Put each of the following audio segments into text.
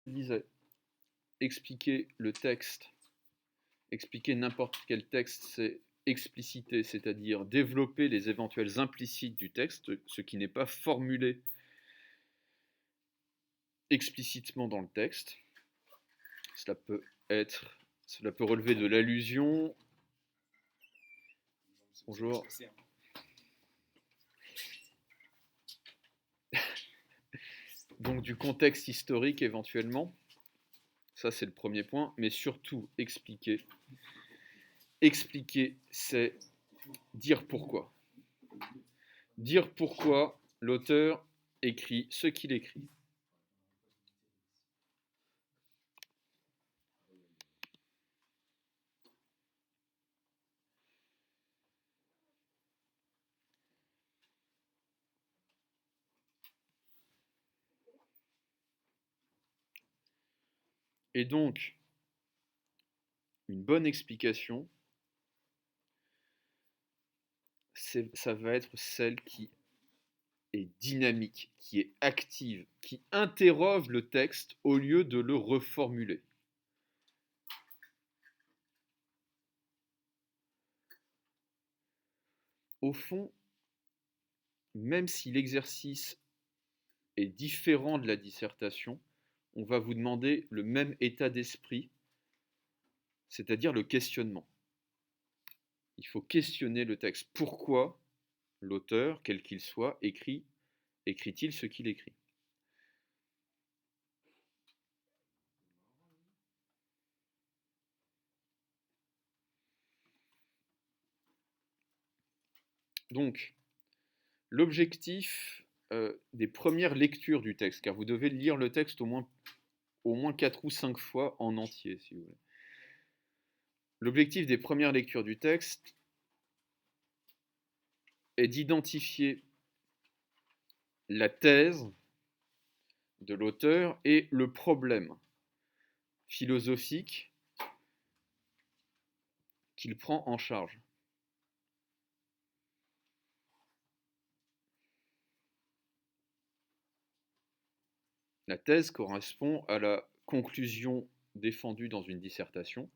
Je disais, expliquer le texte, expliquer n'importe quel texte, c'est expliciter, c'est-à-dire développer les éventuels implicites du texte, ce qui n'est pas formulé explicitement dans le texte. Cela peut cela peut relever de l'allusion. Bonjour. Donc du contexte historique éventuellement. Ça, c'est le premier point. Mais surtout, expliquer. Expliquer, c'est dire pourquoi. Dire pourquoi l'auteur écrit ce qu'il écrit. Et donc, une bonne explication, ça va être celle qui est dynamique, qui est active, qui interroge le texte au lieu de le reformuler. Au fond, même si l'exercice est différent de la dissertation, on va vous demander le même état d'esprit, c'est-à-dire le questionnement. Il faut questionner le texte. Pourquoi l'auteur, quel qu'il soit, écrit-il ce qu'il écrit? Donc, l'objectif des premières lectures du texte, car vous devez lire le texte au moins 4 ou 5 fois en entier, si vous voulez. L'objectif des premières lectures du texte est d'identifier la thèse de l'auteur et le problème philosophique qu'il prend en charge. La thèse correspond à la conclusion défendue dans une dissertation.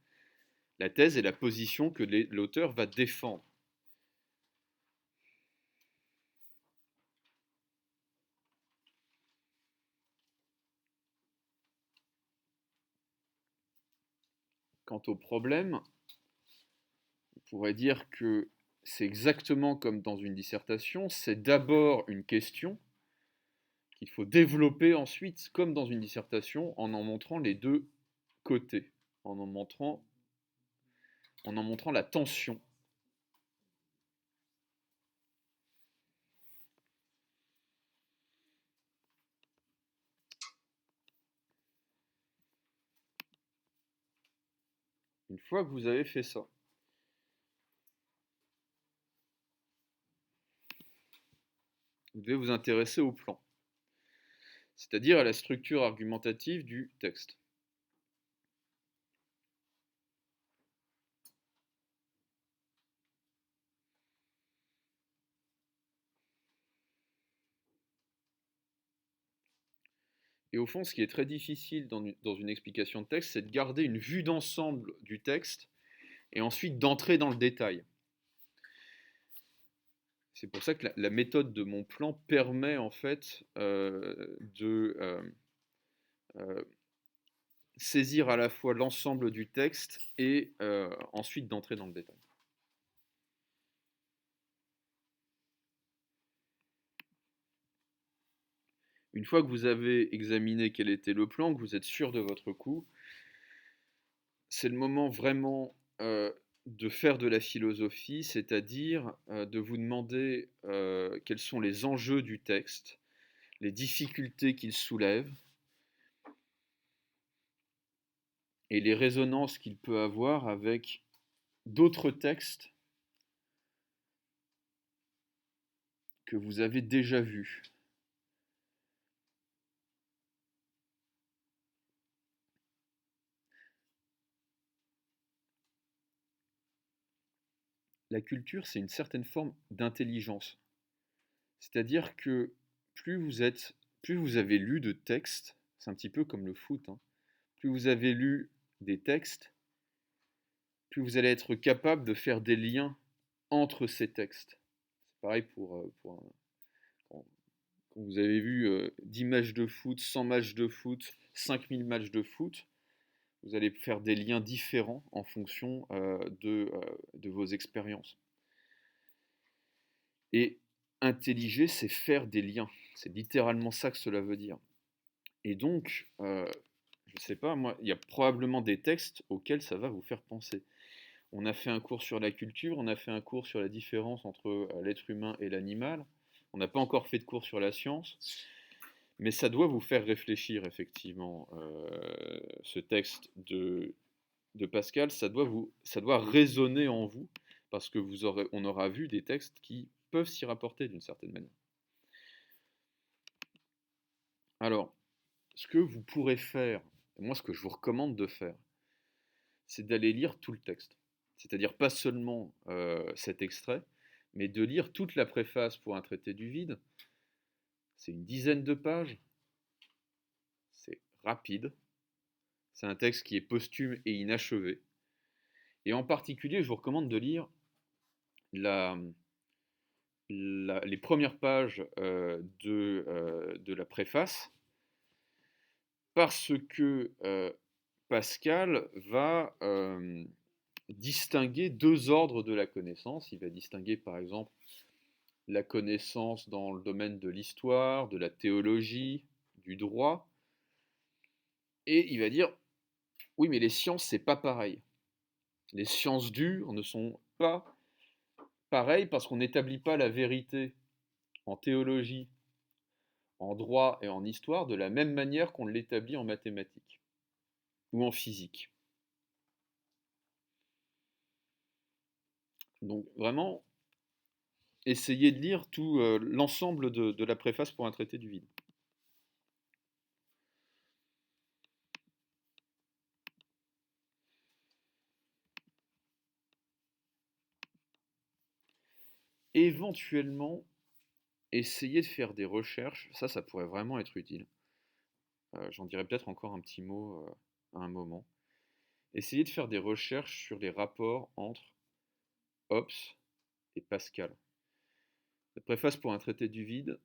La thèse est la position que l'auteur va défendre. Quant au problème, on pourrait dire que c'est exactement comme dans une dissertation, c'est d'abord une question qu'il faut développer ensuite, comme dans une dissertation, en montrant les deux côtés, en montrant la tension. Une fois que vous avez fait ça, vous devez vous intéresser au plan, c'est-à-dire à la structure argumentative du texte. Et au fond, ce qui est très difficile dans une explication de texte, c'est de garder une vue d'ensemble du texte et ensuite d'entrer dans le détail. C'est pour ça que la méthode de mon plan permet en fait de saisir à la fois l'ensemble du texte et ensuite d'entrer dans le détail. Une fois que vous avez examiné quel était le plan, que vous êtes sûr de votre coup, c'est le moment vraiment de faire de la philosophie, c'est-à-dire de vous demander quels sont les enjeux du texte, les difficultés qu'il soulève et les résonances qu'il peut avoir avec d'autres textes que vous avez déjà vus. La culture, c'est une certaine forme d'intelligence. C'est-à-dire que plus vous avez lu de textes, c'est un petit peu comme le foot, hein. Plus vous avez lu des textes, plus vous allez être capable de faire des liens entre ces textes. C'est pareil quand vous avez vu 10 matchs de foot, 100 matchs de foot, 5000 matchs de foot, vous allez faire des liens différents en fonction de vos expériences. Et intelliger, c'est faire des liens. C'est littéralement ça que cela veut dire. Et donc, je ne sais pas, moi, il y a probablement des textes auxquels ça va vous faire penser. On a fait un cours sur la culture, on a fait un cours sur la différence entre l'être humain et l'animal. On n'a pas encore fait de cours sur la science, mais ça doit vous faire réfléchir, effectivement, ce texte de Pascal, ça doit résonner en vous, parce que on aura vu des textes qui peuvent s'y rapporter d'une certaine manière. Alors, ce que vous pourrez faire, moi ce que je vous recommande de faire, c'est d'aller lire tout le texte. C'est-à-dire pas seulement cet extrait, mais de lire toute la préface pour un traité du vide. C'est une dizaine de pages, c'est rapide, c'est un texte qui est posthume et inachevé. Et en particulier, je vous recommande de lire les premières pages de la préface, parce que Pascal va distinguer deux ordres de la connaissance. Il va distinguer par exemple la connaissance dans le domaine de l'histoire, de la théologie, du droit, et il va dire oui, mais les sciences c'est pas pareil. Les sciences dures ne sont pas pareilles parce qu'on n'établit pas la vérité en théologie, en droit et en histoire de la même manière qu'on l'établit en mathématiques ou en physique. Donc vraiment, essayez de lire tout l'ensemble de la préface pour un traité du vide. Éventuellement, essayez de faire des recherches, ça pourrait vraiment être utile. J'en dirai peut-être encore un petit mot à un moment. Essayez de faire des recherches sur les rapports entre Hobbes et Pascal. La préface pour un traité du vide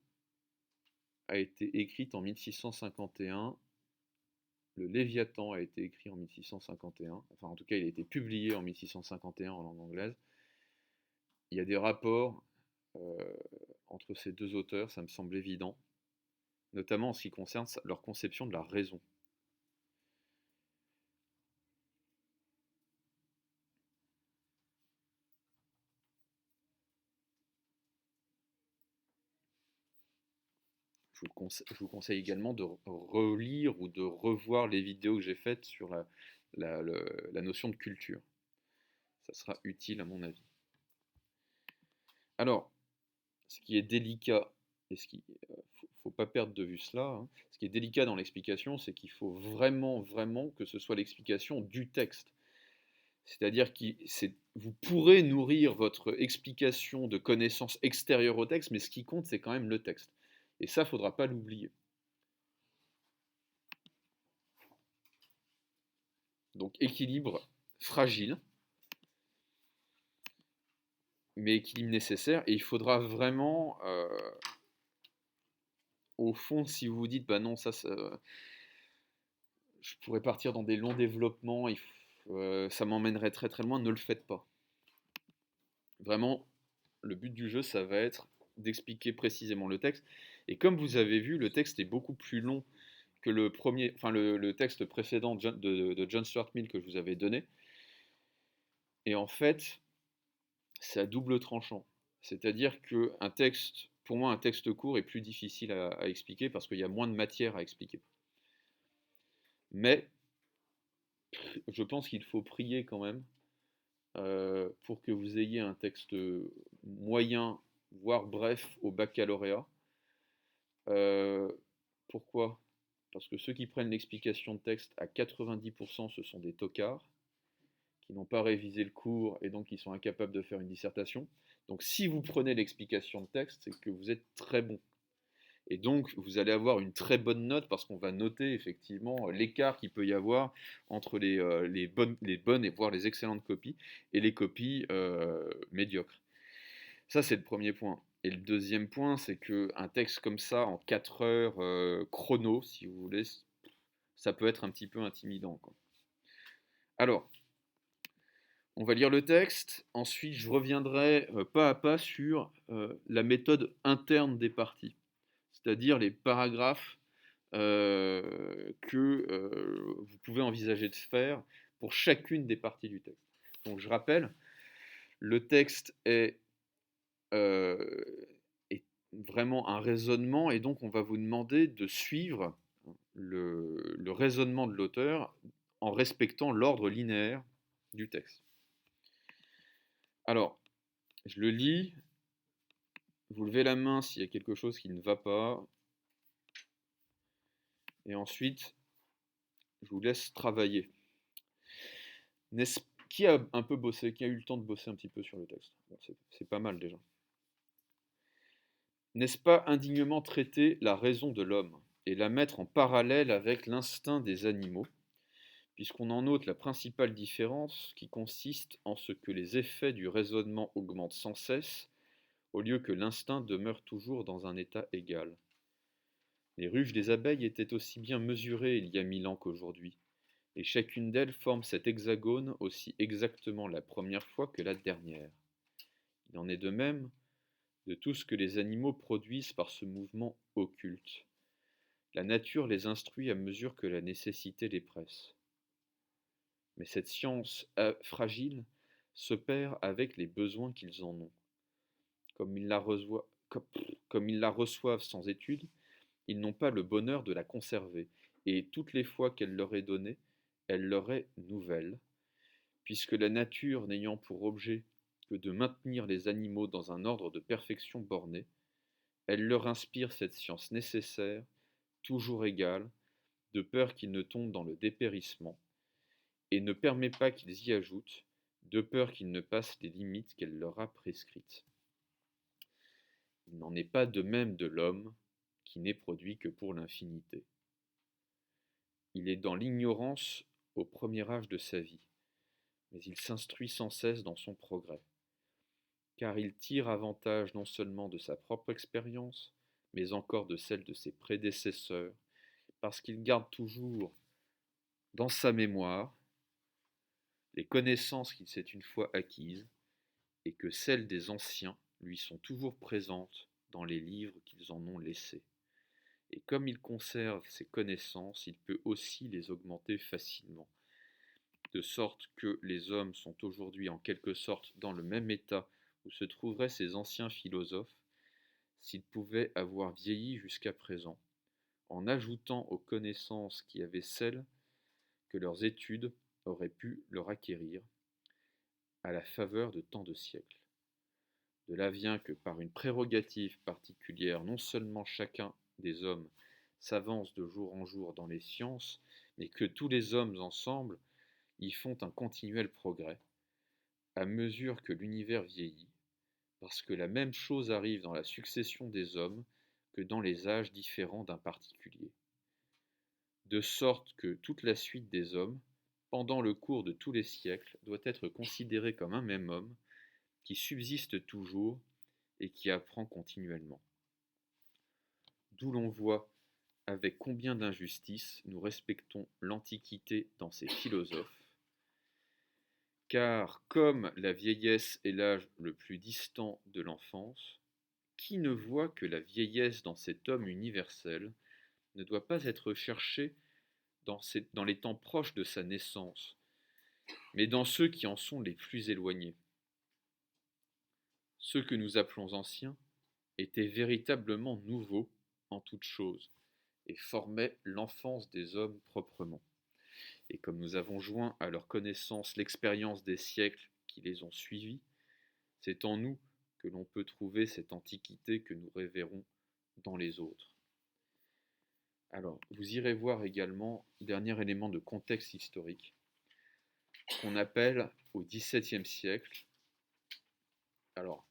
a été écrite en 1651. Le Léviathan a été écrit en 1651. Enfin, en tout cas, il a été publié en 1651 en langue anglaise. Il y a des rapports entre ces deux auteurs, ça me semble évident, notamment en ce qui concerne leur conception de la raison. Je vous conseille également de relire ou de revoir les vidéos que j'ai faites sur la notion de culture. Ça sera utile à mon avis. Alors, ce qui est délicat, et faut pas perdre de vue cela, hein, ce qui est délicat dans l'explication, c'est qu'il faut vraiment, vraiment que ce soit l'explication du texte. C'est-à-dire que vous pourrez nourrir votre explication de connaissances extérieures au texte, mais ce qui compte, c'est quand même le texte. Et ça, il ne faudra pas l'oublier. Donc équilibre fragile, mais équilibre nécessaire. Et il faudra vraiment, au fond, si vous vous dites, bah non, je pourrais partir dans des longs développements, ça m'emmènerait très très loin, ne le faites pas. Vraiment, le but du jeu, ça va être d'expliquer précisément le texte. Et comme vous avez vu, le texte est beaucoup plus long que le texte précédent de John Stuart Mill que je vous avais donné. Et en fait, c'est à double tranchant. C'est-à-dire qu'un texte, pour moi, un texte court est plus difficile à expliquer parce qu'il y a moins de matière à expliquer. Mais je pense qu'il faut prier quand même pour que vous ayez un texte moyen, voire bref, au baccalauréat. Pourquoi? Parce que ceux qui prennent l'explication de texte à 90%, ce sont des tocards qui n'ont pas révisé le cours et donc qui sont incapables de faire une dissertation. Donc si vous prenez l'explication de texte, c'est que vous êtes très bon. Et donc, vous allez avoir une très bonne note parce qu'on va noter effectivement l'écart qu'il peut y avoir entre les bonnes et voire les excellentes copies et les copies médiocres. Ça, c'est le premier point. Et le deuxième point, c'est qu'un texte comme ça, en 4 heures chrono, si vous voulez, ça peut être un petit peu intimidant, quoi. Alors, on va lire le texte, ensuite je reviendrai pas à pas sur la méthode interne des parties, c'est-à-dire les paragraphes que vous pouvez envisager de faire pour chacune des parties du texte. Donc je rappelle, le texte euh, est vraiment un raisonnement et donc on va vous demander de suivre le raisonnement de l'auteur en respectant l'ordre linéaire du texte. Alors, je le lis, vous levez la main s'il y a quelque chose qui ne va pas, et ensuite, je vous laisse travailler. Qui a un peu bossé, qui a eu le temps de bosser un petit peu sur le texte? Bon, c'est pas mal déjà. N'est-ce pas indignement traiter la raison de l'homme et la mettre en parallèle avec l'instinct des animaux, puisqu'on en note la principale différence qui consiste en ce que les effets du raisonnement augmentent sans cesse, au lieu que l'instinct demeure toujours dans un état égal. Les ruches des abeilles étaient aussi bien mesurées il y a 1000 ans qu'aujourd'hui, et chacune d'elles forme cet hexagone aussi exactement la première fois que la dernière. Il en est de même de tout ce que les animaux produisent par ce mouvement occulte. La nature les instruit à mesure que la nécessité les presse. Mais cette science fragile se perd avec les besoins qu'ils en ont. Comme ils la reçoivent sans étude, ils n'ont pas le bonheur de la conserver, et toutes les fois qu'elle leur est donnée, elle leur est nouvelle, puisque la nature n'ayant pour objet que de maintenir les animaux dans un ordre de perfection borné, elle leur inspire cette science nécessaire, toujours égale, de peur qu'ils ne tombent dans le dépérissement, et ne permet pas qu'ils y ajoutent, de peur qu'ils ne passent les limites qu'elle leur a prescrites. Il n'en est pas de même de l'homme, qui n'est produit que pour l'infinité. Il est dans l'ignorance au premier âge de sa vie, mais il s'instruit sans cesse dans son progrès, car il tire avantage non seulement de sa propre expérience, mais encore de celle de ses prédécesseurs, parce qu'il garde toujours dans sa mémoire les connaissances qu'il s'est une fois acquises, et que celles des anciens lui sont toujours présentes dans les livres qu'ils en ont laissés. Et comme il conserve ces connaissances, il peut aussi les augmenter facilement, de sorte que les hommes sont aujourd'hui en quelque sorte dans le même état où se trouveraient ces anciens philosophes s'ils pouvaient avoir vieilli jusqu'à présent, en ajoutant aux connaissances qui avaient celles que leurs études auraient pu leur acquérir à la faveur de tant de siècles. De là vient que par une prérogative particulière, non seulement chacun des hommes s'avance de jour en jour dans les sciences, mais que tous les hommes ensemble y font un continuel progrès, à mesure que l'univers vieillit, parce que la même chose arrive dans la succession des hommes que dans les âges différents d'un particulier. De sorte que toute la suite des hommes, pendant le cours de tous les siècles, doit être considérée comme un même homme, qui subsiste toujours et qui apprend continuellement. D'où l'on voit avec combien d'injustice nous respectons l'Antiquité dans ses philosophes, car comme la vieillesse est l'âge le plus distant de l'enfance, qui ne voit que la vieillesse dans cet homme universel ne doit pas être cherchée dans les temps proches de sa naissance, mais dans ceux qui en sont les plus éloignés. Ceux que nous appelons anciens étaient véritablement nouveaux en toutes choses, et formaient l'enfance des hommes proprement. Et comme nous avons joint à leur connaissance l'expérience des siècles qui les ont suivis, c'est en nous que l'on peut trouver cette antiquité que nous révérons dans les autres. Alors, vous irez voir également, dernier élément de contexte historique, qu'on appelle au XVIIe siècle. Alors,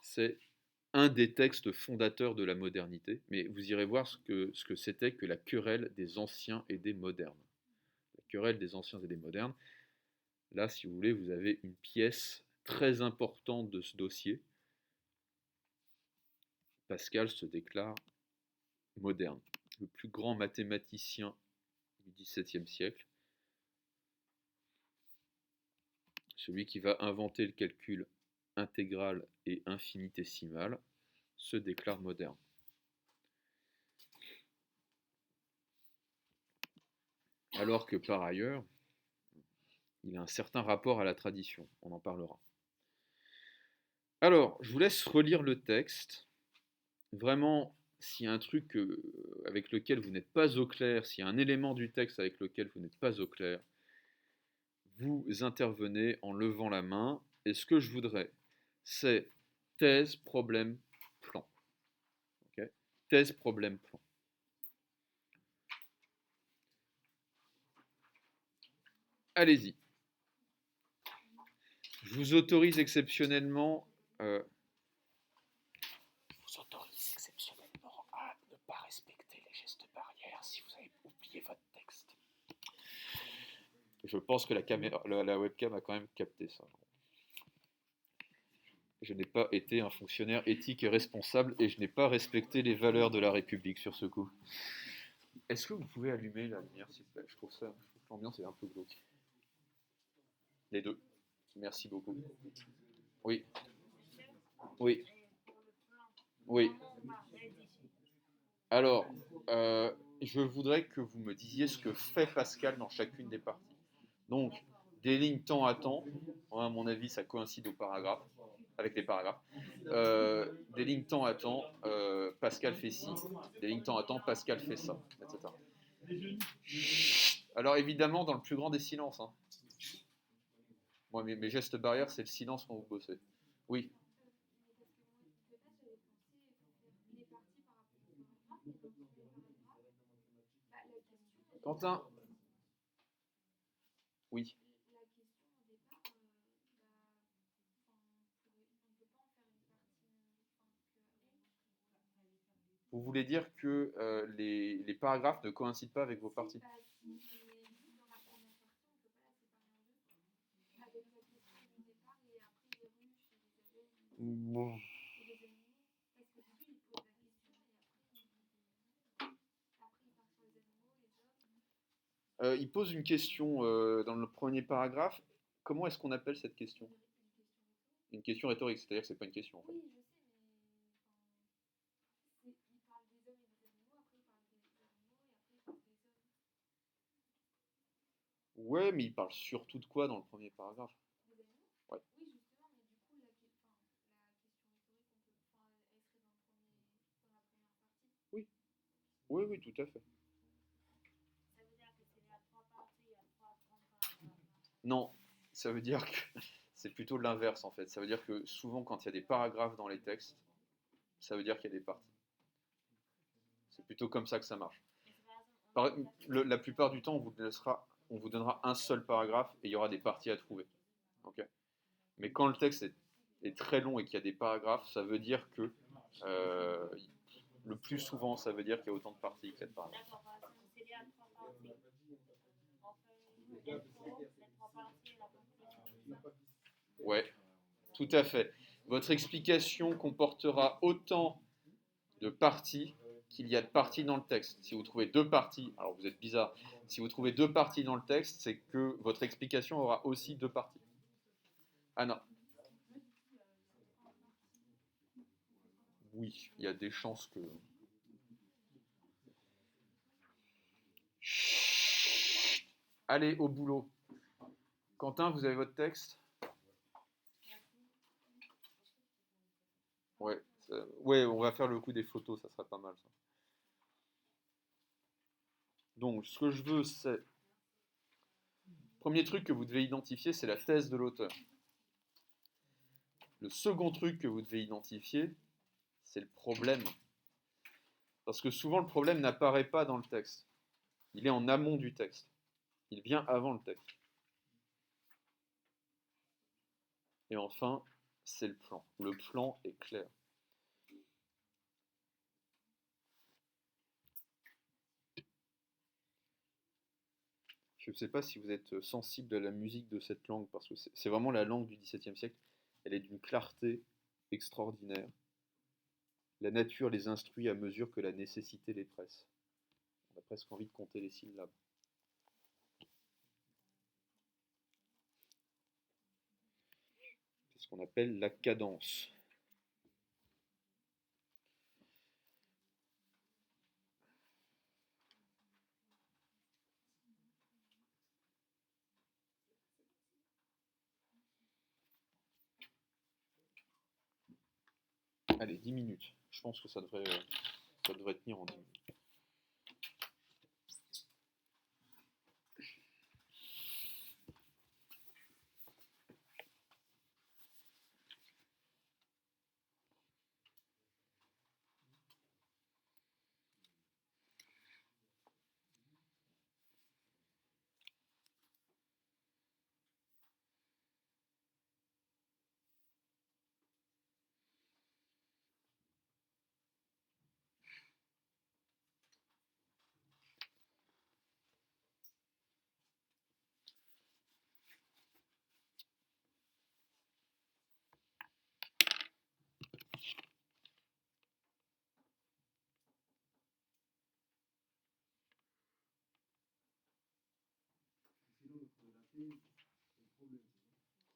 c'est un des textes fondateurs de la modernité, mais vous irez voir ce que c'était que la querelle des anciens et des modernes. La querelle des anciens et des modernes. Là, si vous voulez, vous avez une pièce très importante de ce dossier. Pascal se déclare moderne, le plus grand mathématicien du XVIIe siècle, celui qui va inventer le calcul intégral et infinitésimal, se déclare moderne. Alors que par ailleurs, il a un certain rapport à la tradition, on en parlera. Alors, je vous laisse relire le texte. Vraiment, s'il y a un truc avec lequel vous n'êtes pas au clair, s'il y a un élément du texte avec lequel vous n'êtes pas au clair, vous intervenez en levant la main. Et ce que je voudrais, c'est thèse, problème, plan. Okay, thèse, problème, plan. Allez-y. Je vous autorise exceptionnellement... vous autorise exceptionnellement à ne pas respecter les gestes barrières si vous avez oublié votre texte. Je pense que la webcam a quand même capté ça. Je n'ai pas été un fonctionnaire éthique et responsable et je n'ai pas respecté les valeurs de la République sur ce coup. Est-ce que vous pouvez allumer la lumière, s'il vous plaît? Je trouve que l'ambiance est un peu glauque. Les deux. Merci beaucoup. Oui. Oui. Oui. Alors, je voudrais que vous me disiez ce que fait Pascal dans chacune des parties. Donc, des lignes temps à temps, à mon avis, ça coïncide avec les paragraphes. Des lignes temps à temps, Pascal fait ci. Des lignes temps à temps, Pascal fait ça, etc. Alors, évidemment, dans le plus grand des silences. Hein. Moi, mes gestes barrières, c'est le silence quand vous bossez. Oui. Quentin. Oui. Vous voulez dire que les paragraphes ne coïncident pas avec vos parties? Bon. Il pose une question dans le premier paragraphe. Comment est-ce qu'on appelle cette question? Une question rhétorique, c'est-à-dire que c'est pas une question en fait. Ouais, mais il parle surtout de quoi dans le premier paragraphe? Ouais. Oui, oui, oui, tout à fait. Non, ça veut dire que c'est plutôt l'inverse en fait. Ça veut dire que souvent quand il y a des paragraphes dans les textes, ça veut dire qu'il y a des parties. C'est plutôt comme ça que ça marche. La plupart du temps, on vous donnera un seul paragraphe et il y aura des parties à trouver. Okay, mais quand le texte est très long et qu'il y a des paragraphes, ça veut dire que le plus souvent, ça veut dire qu'il y a autant de parties qu'il y a de paragraphes. Ouais, tout à fait. Votre explication comportera autant de parties qu'il y a de parties dans le texte. Si vous trouvez deux parties, alors vous êtes bizarre, si vous trouvez deux parties dans le texte, c'est que votre explication aura aussi deux parties. Ah non. Oui, il y a des chances que... Chut. Allez, au boulot. Quentin, vous avez votre texte? Ouais, ouais, on va faire le coup des photos, ça serait pas mal ça. Donc, ce que je veux, c'est... Premier truc que vous devez identifier, c'est la thèse de l'auteur. Le second truc que vous devez identifier, c'est le problème. Parce que souvent, le problème n'apparaît pas dans le texte. Il est en amont du texte. Il vient avant le texte. Et enfin, c'est le plan. Le plan est clair. Je ne sais pas si vous êtes sensible à la musique de cette langue, parce que c'est vraiment la langue du XVIIe siècle. Elle est d'une clarté extraordinaire. La nature les instruit à mesure que la nécessité les presse. On a presque envie de compter les syllabes. C'est ce qu'on appelle la cadence. Allez, 10 minutes. Je pense que ça devrait tenir en 10 minutes.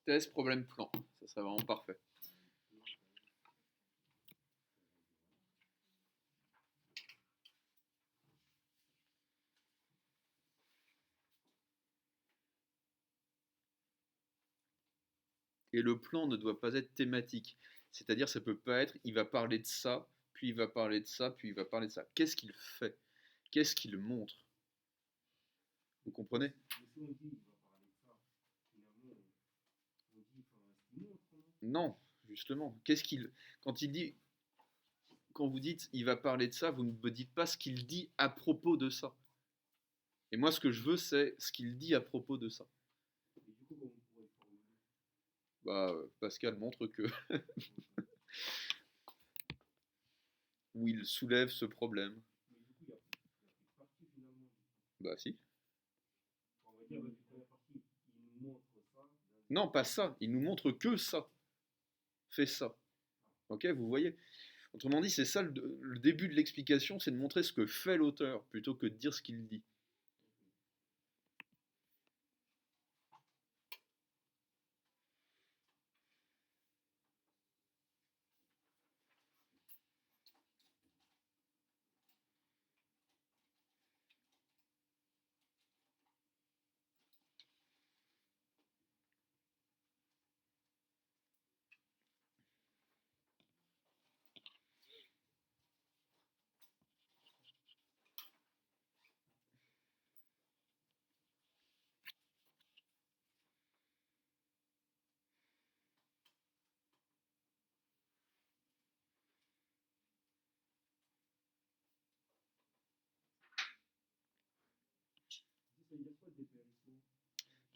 Thèse, problème, plan. Ça serait vraiment parfait. Et le plan ne doit pas être thématique. C'est-à-dire, ça peut pas être, il va parler de ça, puis il va parler de ça, puis il va parler de ça. Qu'est-ce qu'il fait? Qu'est-ce qu'il montre? Vous comprenez? Non, justement. Quand il dit, quand vous dites, il va parler de ça, vous ne me dites pas ce qu'il dit à propos de ça. Et moi, ce que je veux, c'est ce qu'il dit à propos de ça. Bah, Pascal montre que où il soulève ce problème. Bah si. Non, pas ça. Il nous montre que ça. Fais ça. Ok, vous voyez? Autrement dit, c'est ça le début de l'explication, c'est de montrer ce que fait l'auteur plutôt que de dire ce qu'il dit.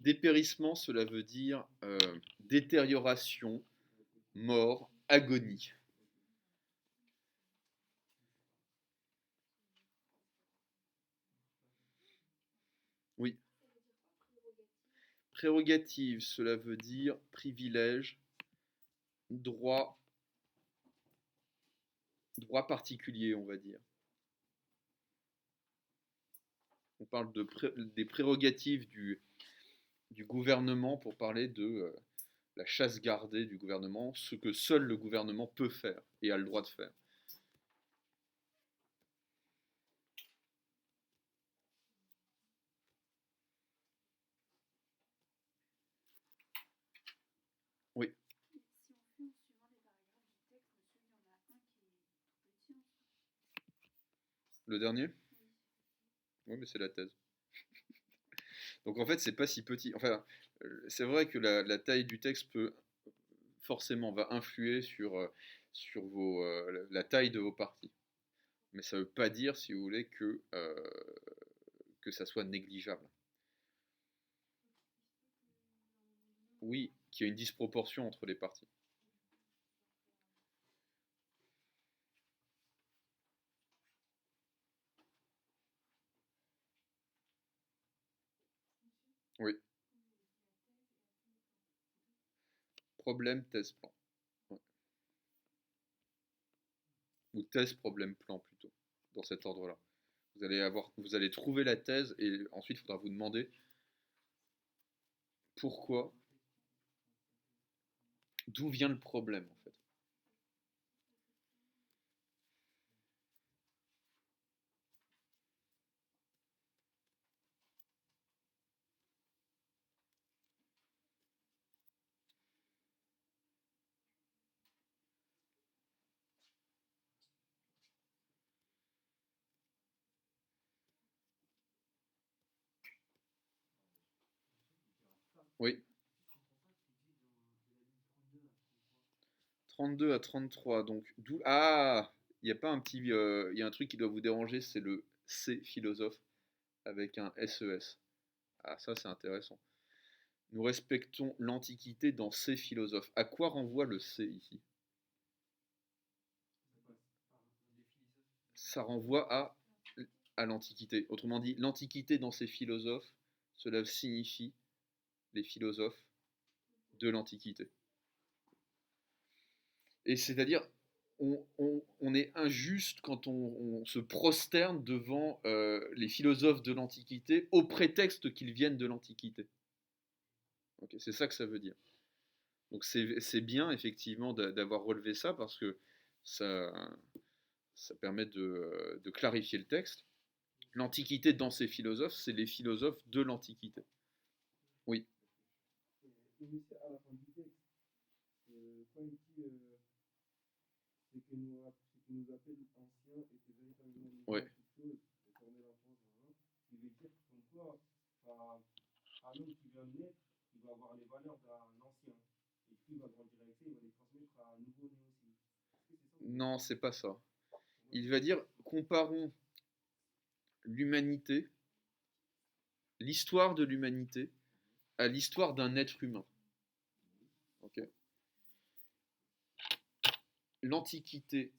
Dépérissement, cela veut dire détérioration, mort, agonie. Oui. Prérogative, cela veut dire privilège, droit, droit particulier, on va dire. On parle des prérogatives du gouvernement pour parler de la chasse gardée du gouvernement, ce que seul le gouvernement peut faire et a le droit de faire. Oui. Le dernier? Oui, mais c'est la thèse. Donc en fait, c'est pas si petit. Enfin, c'est vrai que la taille du texte peut forcément va influer sur la taille de vos parties. Mais ça ne veut pas dire, si vous voulez, que ça soit négligeable. Oui, qu'il y a une disproportion entre les parties. Oui, problème, thèse, plan. Ouais. Ou thèse, problème, plan plutôt, dans cet ordre-là. Vous allez trouver la thèse et ensuite il faudra vous demander pourquoi, d'où vient le problème en fait. Oui, 32 à 33, donc d'où... Ah, il n'y a pas un petit... Il y a un truc qui doit vous déranger, c'est le C philosophe avec un SES. Ah, ça c'est intéressant. Nous respectons l'Antiquité dans C philosophes. À quoi renvoie le C ici? Ça renvoie à l'Antiquité. Autrement dit, l'Antiquité dans ses philosophes, cela signifie les philosophes de l'Antiquité. Et c'est-à-dire, on est injuste quand on se prosterne devant les philosophes de l'Antiquité au prétexte qu'ils viennent de l'Antiquité. Okay, c'est ça que ça veut dire. Donc c'est bien effectivement d'avoir relevé ça parce que ça, ça permet de clarifier le texte. L'Antiquité dans ses philosophes, c'est les philosophes de l'Antiquité. Oui. Et aussi à la fin du texte, quand il dit ce qui nous appelle anciens était véritablement nouveau Ouais. en toutes choses, éternel enfance, il veut dire comme quoi, un homme qui vient de naître, il va avoir les valeurs d'un ancien. Et puis il va grandir avec ça, il va les transmettre à un nouveau-né aussi. Est-ce que c'est ça? Non, c'est pas ça. Il va dire comparons l'humanité, l'histoire de l'humanité, à l'histoire d'un être humain. Okay. L'Antiquité,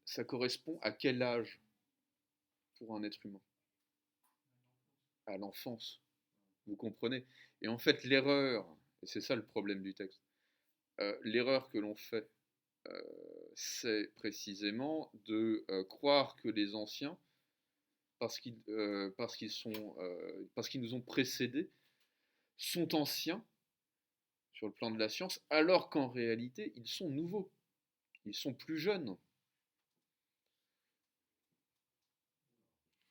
ça correspond à quel âge pour un être humain? À l'enfance. Vous comprenez? Et en fait, l'erreur, et c'est ça le problème du texte, l'erreur que l'on fait, euh, c'est précisément de croire que les anciens, parce qu'ils nous ont précédés, sont anciens sur le plan de la science, alors qu'en réalité, ils sont nouveaux, ils sont plus jeunes.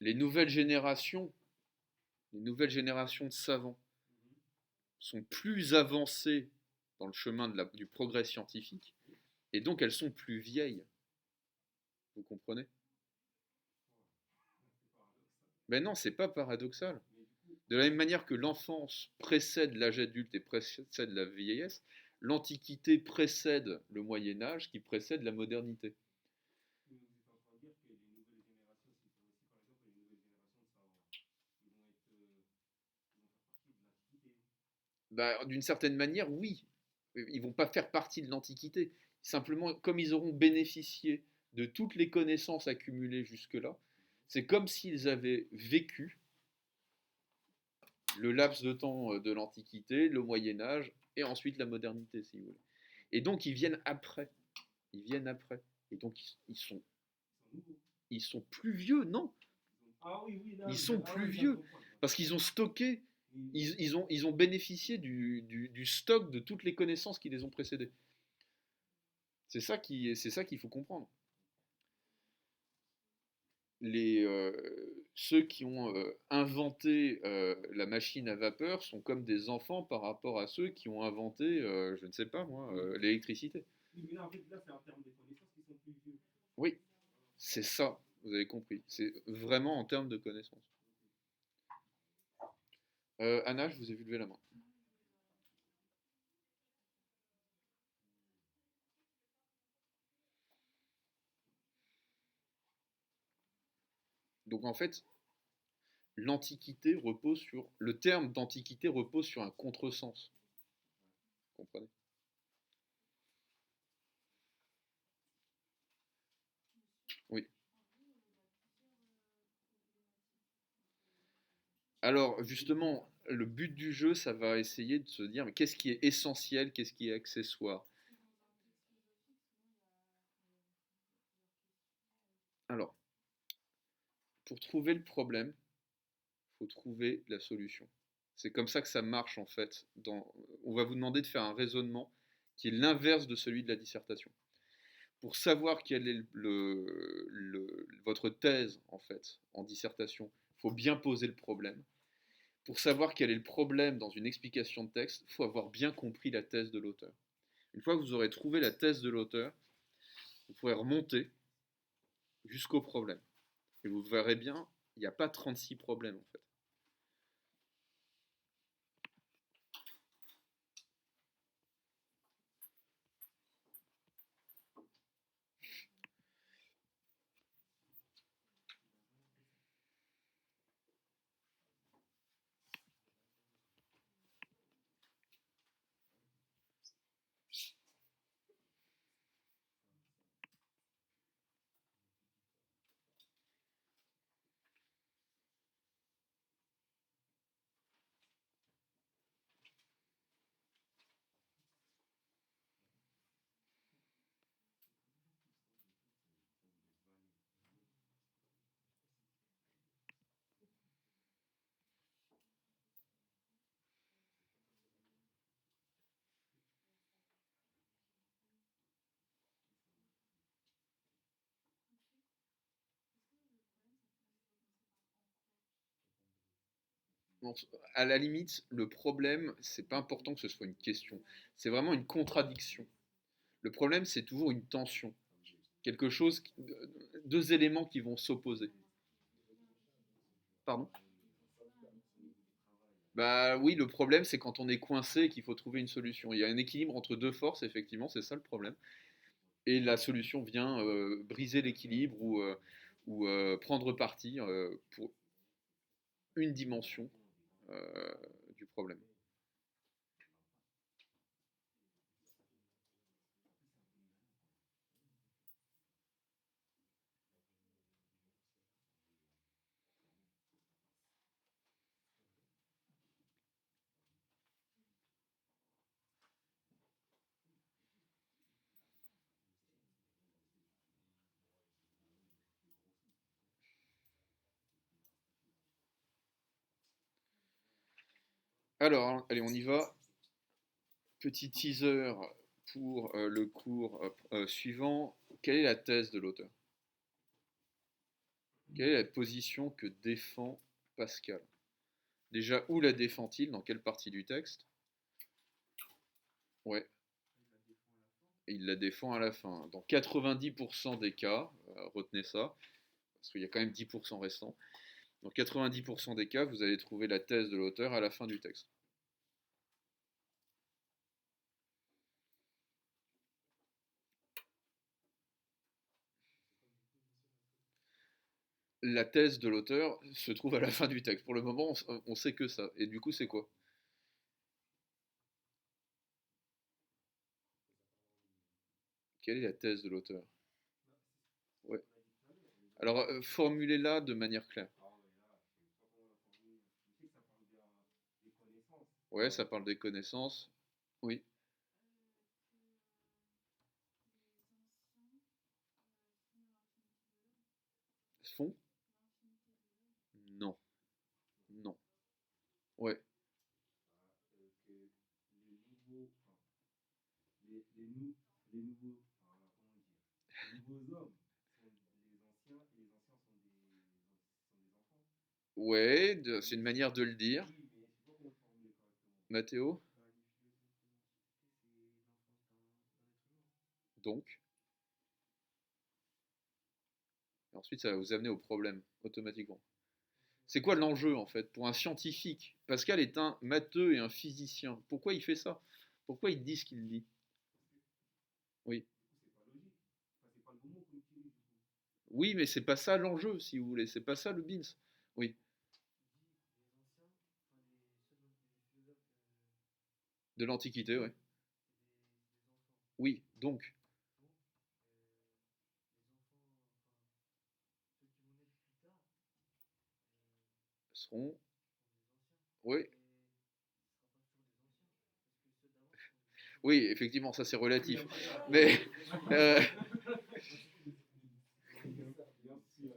Les nouvelles générations, les nouvelles générations de savants sont plus avancées dans le chemin du progrès scientifique, et donc elles sont plus vieilles. Vous comprenez? Mais non, c'est pas paradoxal. De la même manière que l'enfance précède l'âge adulte et précède la vieillesse, l'Antiquité précède le Moyen Âge qui précède la modernité. Vous êtes en train de dire que les nouvelles générations, c'est aussi par exemple les nouvelles générations de savants. Ils vont faire partie de l'Antiquité. Bah, d'une certaine manière, oui. Ils vont pas faire partie de l'Antiquité. Simplement, comme ils auront bénéficié de toutes les connaissances accumulées jusque-là, c'est comme s'ils avaient vécu le laps de temps de l'Antiquité, le Moyen Âge et ensuite la modernité, si vous voulez. Et donc ils viennent après. Ils viennent après. Et donc ils sont plus vieux, non? Ah oui, oui, là, Ils sont ah plus oui, vieux parce qu'ils ont stocké, ils ont bénéficié du stock de toutes les connaissances qui les ont précédés. C'est ça qu'il faut comprendre. Ceux qui ont inventé la machine à vapeur sont comme des enfants par rapport à ceux qui ont inventé, je ne sais pas moi, l'électricité. Oui, mais là, en fait, là, c'est en termes de connaissances qui sont plus vieux. Oui, c'est ça, vous avez compris. C'est vraiment en termes de connaissances. Anna, je vous ai vu lever la main. Donc en fait, l'antiquité repose sur... Le terme d'antiquité repose sur un contresens. Vous comprenez? Oui. Alors justement, Le but du jeu, ça va essayer de se dire, mais qu'est-ce qui est essentiel, qu'est-ce qui est accessoire? Alors, pour trouver le problème, il faut trouver la solution. C'est comme ça que ça marche en fait. On va vous demander de faire un raisonnement qui est l'inverse de celui de la dissertation. Pour savoir quel est votre thèse en fait en dissertation, il faut bien poser le problème. Pour savoir quel est le problème dans une explication de texte, il faut avoir bien compris la thèse de l'auteur. Une fois que vous aurez trouvé la thèse de l'auteur, vous pourrez remonter jusqu'au problème. Et vous verrez bien, il n'y a pas 36 problèmes en fait. Bon, à la limite, le problème, c'est pas important que ce soit une question. C'est vraiment une contradiction. Le problème, c'est toujours une tension. Quelque chose, deux éléments qui vont s'opposer. Pardon? Bah oui, le problème, c'est quand on est coincé et qu'il faut trouver une solution. Il y a un équilibre entre deux forces, effectivement, c'est ça le problème. Et la solution vient briser l'équilibre ou prendre parti pour une dimension euh, du problème. Alors, hein, allez, on y va. Petit teaser pour le cours suivant. Quelle est la thèse de l'auteur? Quelle est la position que défend Pascal? Déjà, où la défend-il? Dans quelle partie du texte? Ouais, il la défend à la fin. Dans 90% des cas, retenez ça, parce qu'il y a quand même 10% restants, dans 90% des cas, vous allez trouver la thèse de l'auteur à la fin du texte. La thèse de l'auteur se trouve à la fin du texte. Pour le moment, on sait que ça. Et du coup, c'est quoi? Quelle est la thèse de l'auteur? Ouais. Alors, formulez-la de manière claire. Ouais, ça parle des connaissances. Oui. Fond? Non. Non. Ouais. Ouais, c'est une manière de le dire. Mathéo? Donc. Et ensuite, ça va vous amener au problème, automatiquement. C'est quoi l'enjeu, en fait, pour un scientifique? Pascal est un matheux et un physicien. Pourquoi il fait ça? Pourquoi il dit ce qu'il dit? Oui. Oui, mais c'est pas ça l'enjeu, si vous voulez. C'est pas ça le BINS. Oui. De l'Antiquité, oui. Oui, donc, seront. Oui. Oui, effectivement, ça c'est relatif. Mais, euh,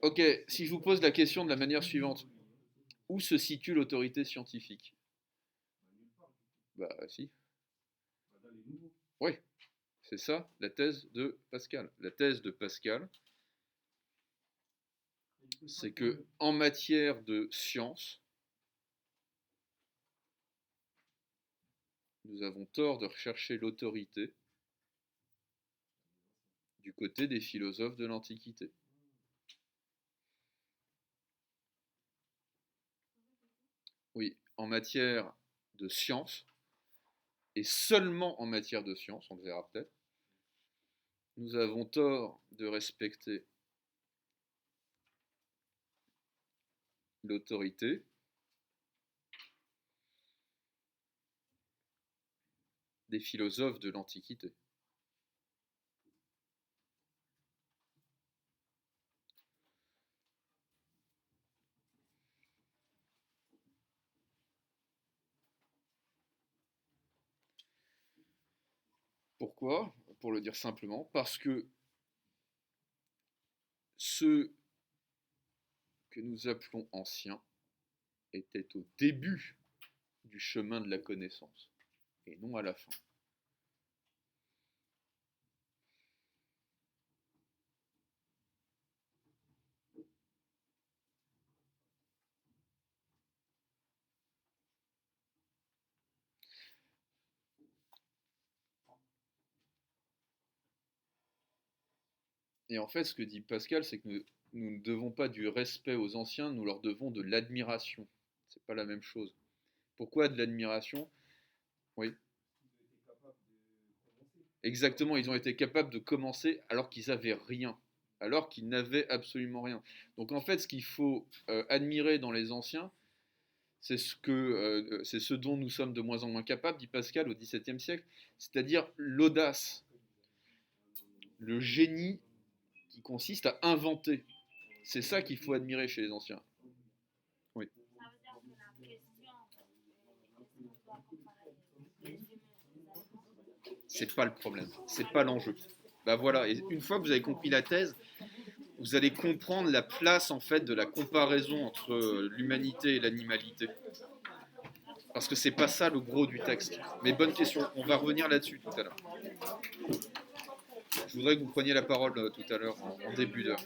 ok, si je vous pose la question de la manière suivante, où se situe l'autorité scientifique? Bah si, oui, c'est ça la thèse de Pascal. La thèse de Pascal, c'est que en matière de science, nous avons tort de rechercher l'autorité du côté des philosophes de l'Antiquité. Oui, en matière de science, et seulement en matière de science, on le verra peut-être, nous avons tort de respecter l'autorité des philosophes de l'Antiquité. Pourquoi? Pour le dire simplement, parce que ceux que nous appelons anciens étaient au début du chemin de la connaissance, et non à la fin. Et en fait, ce que dit Pascal, c'est que nous ne devons pas du respect aux anciens, nous leur devons de l'admiration. C'est pas la même chose. Pourquoi de l'admiration? Oui, exactement, ils ont été capables de commencer alors qu'ils avaient rien, alors qu'ils n'avaient absolument rien. Donc en fait, ce qu'il faut admirer dans les anciens, c'est ce dont nous sommes de moins en moins capables, dit Pascal au XVIIe siècle, c'est-à-dire l'audace, le génie qui consiste à inventer. C'est ça qu'il faut admirer chez les anciens. Oui. C'est pas le problème, c'est pas l'enjeu. Bah voilà, et une fois que vous avez compris la thèse, vous allez comprendre la place en fait de la comparaison entre l'humanité et l'animalité. Parce que c'est pas ça le gros du texte. Mais bonne question, on va revenir là-dessus tout à l'heure. Je voudrais que vous preniez la parole tout à l'heure en début d'heure.